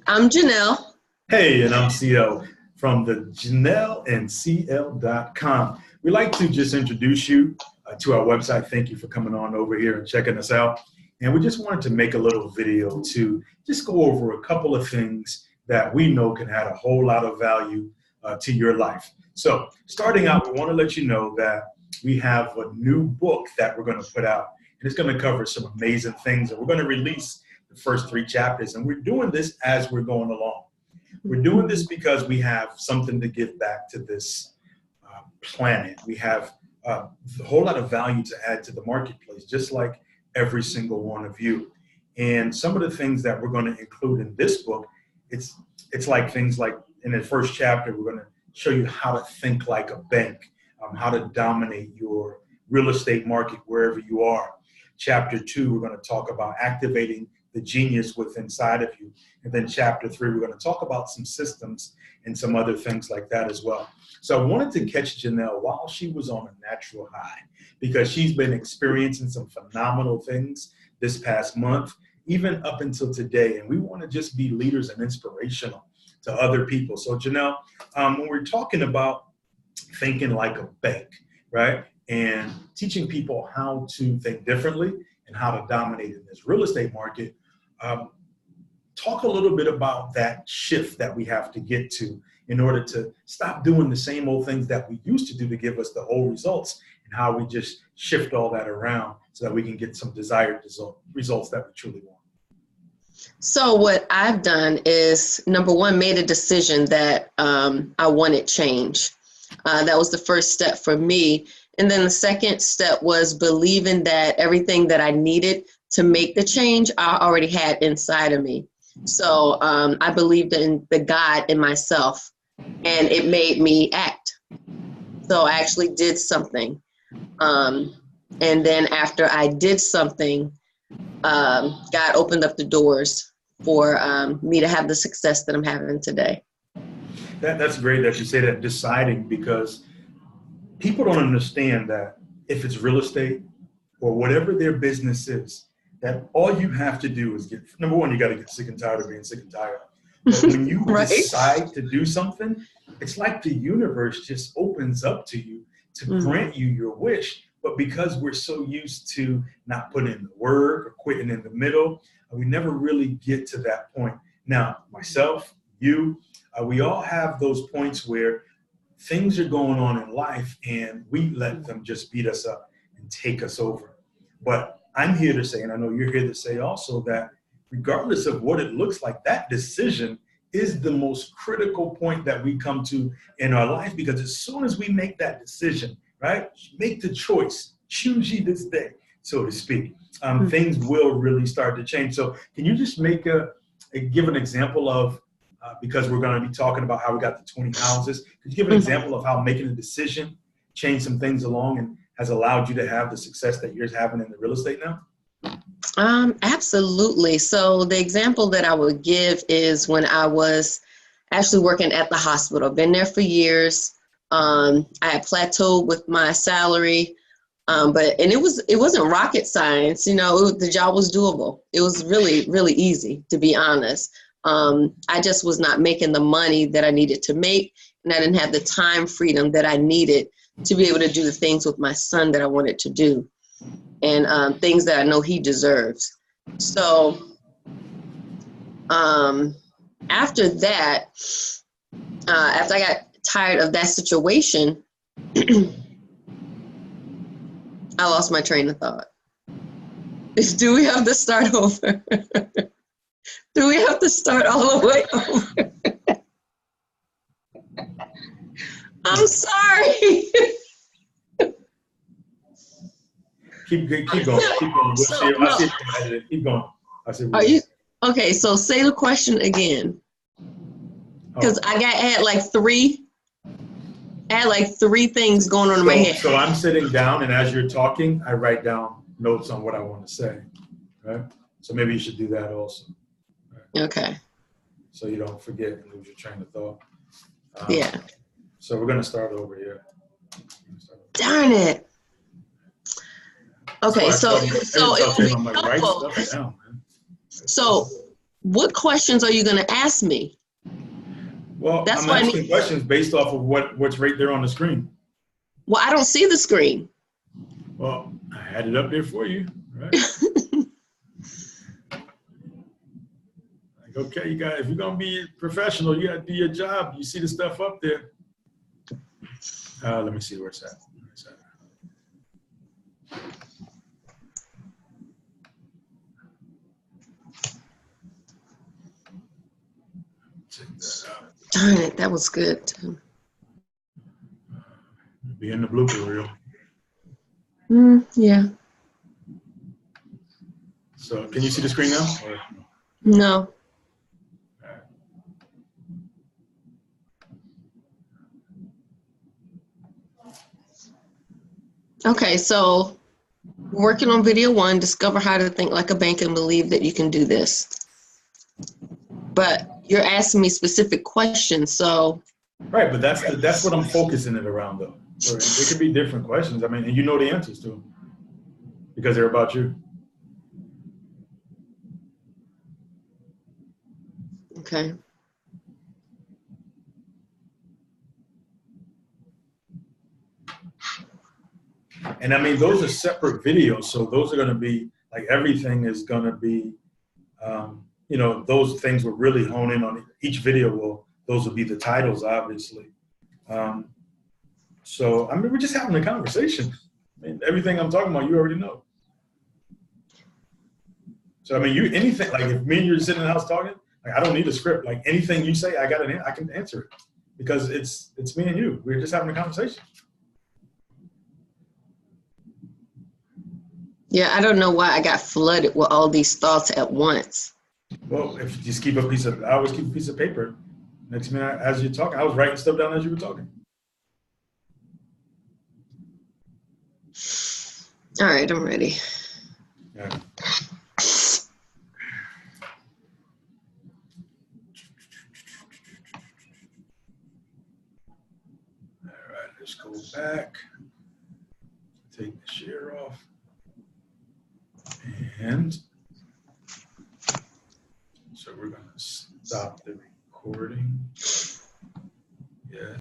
I'm Jonel. Hey, and I'm CL from the Jonel and CL.com. We'd like to just introduce you to our website. Thank you for coming on over here and checking us out. And we just wanted to make a little video to just go over a couple of things that we know can add a whole lot of value to your life. So starting out, we want to let you know that we have a new book that we're going to put out. And it's going to cover some amazing things. And we're going to release the first 3 chapters. And we're doing this as we're going along. We're doing this because we have something to give back to this planet. We have a whole lot of value to add to the marketplace, just like every single one of you. And some of the things that we're going to include in this book, it's like things like in the first chapter, we're going to show you how to think like a bank, how to dominate your real estate market wherever you are. Chapter 2, we're going to talk about activating the genius within inside of you. And then chapter 3, we're going to talk about some systems and some other things like that as well. So I wanted to catch Jonel while she was on a natural high, because she's been experiencing some phenomenal things this past month, even up until today. And we want to just be leaders and inspirational to other people. So Jonel, when we're talking about thinking like a bank, right? And teaching people how to think differently and how to dominate in this real estate market, talk a little bit about that shift that we have to get to in order to stop doing the same old things that we used to do to give us the old results, and how we just shift all that around so that we can get some desired results that we truly want. So what I've done is, number one, made a decision that I wanted change. That was the first step for me. And then the second step was believing that everything that I needed to make the change, I already had inside of me. So I believed in the God in myself, and it made me act. So I actually did something. And then after I did something, God opened up the doors for me to have the success that I'm having today. That's great that you say that, deciding, because people don't understand that if it's real estate or whatever their business is, that all you have to do is number one, you got to get sick and tired of being sick and tired. But when you Right? decide to do something, it's like the universe just opens up to you to grant you your wish. But because we're so used to not putting in the work or quitting in the middle, we never really get to that point. Now, myself, you, we all have those points where things are going on in life and we let them just beat us up and take us over. But I'm here to say, and I know you're here to say also, that regardless of what it looks like, that decision is the most critical point that we come to in our life, because as soon as we make that decision, right, make the choice, choose ye this day, so to speak, things will really start to change. So can you just give an example of, because we're going to be talking about how we got to 20 houses, could you give an example of how making a decision changed some things along and has allowed you to have the success that you're having in the real estate now? Absolutely. So the example that I would give is when I was actually working at the hospital. Been there for years. I had plateaued with my salary, but it wasn't rocket science. You know, the job was doable. It was really, really easy, to be honest. I just was not making the money that I needed to make, and I didn't have the time freedom that I needed to be able to do the things with my son that I wanted to do, and things that I know he deserves. So after that, after I got tired of that situation, I lost my train of thought. Do we have to start over? Do we have to start all the way over? I'm sorry. Keep going. Keep going. Keep going. Are you okay? So say the question again, because I had like three things going on in my head. So I'm sitting down, and as you're talking, I write down notes on what I want to say. Right. So maybe you should do that also. Right? Okay. So you don't forget and lose your train of thought. Yeah. So we're gonna start over here. Darn it. Okay, so it would be helpful. So What questions are you going to ask me? Well, That's I'm why asking questions based off of what's right there on the screen. Well, I don't see the screen. Well, I had it up there for you, right? Like, okay, you got, if you're gonna be professional, you gotta do your job. You see the stuff up there. Let me see where it's at. Check that out. Darn it, that was good too. Be in the blooper reel. Yeah. So, can you see the screen now? Or? No. Okay, so we're working on video 1, discover how to think like a bank and believe that you can do this. But you're asking me specific questions, so. Right, but that's what I'm focusing it around, though. Or it could be different questions. I mean, and you know the answers to them because they're about you. Okay. And I mean, those are separate videos, so those are going to be like everything is going to be, you know, those things will really hone in on each video. Those will be the titles, obviously. So I mean, we're just having a conversation. I mean, everything I'm talking about, you already know. So I mean, anything like if me and you're sitting in the house talking, like I don't need a script. Like anything you say, I can answer it because it's me and you. We're just having a conversation. Yeah, I don't know why I got flooded with all these thoughts at once. Well, if you just keep I always keep a piece of paper next to me as you're talking. I was writing stuff down as you were talking. All right, I'm ready. Yeah. All right, let's go back. Take the share off. And so we're going to stop the recording. Yeah.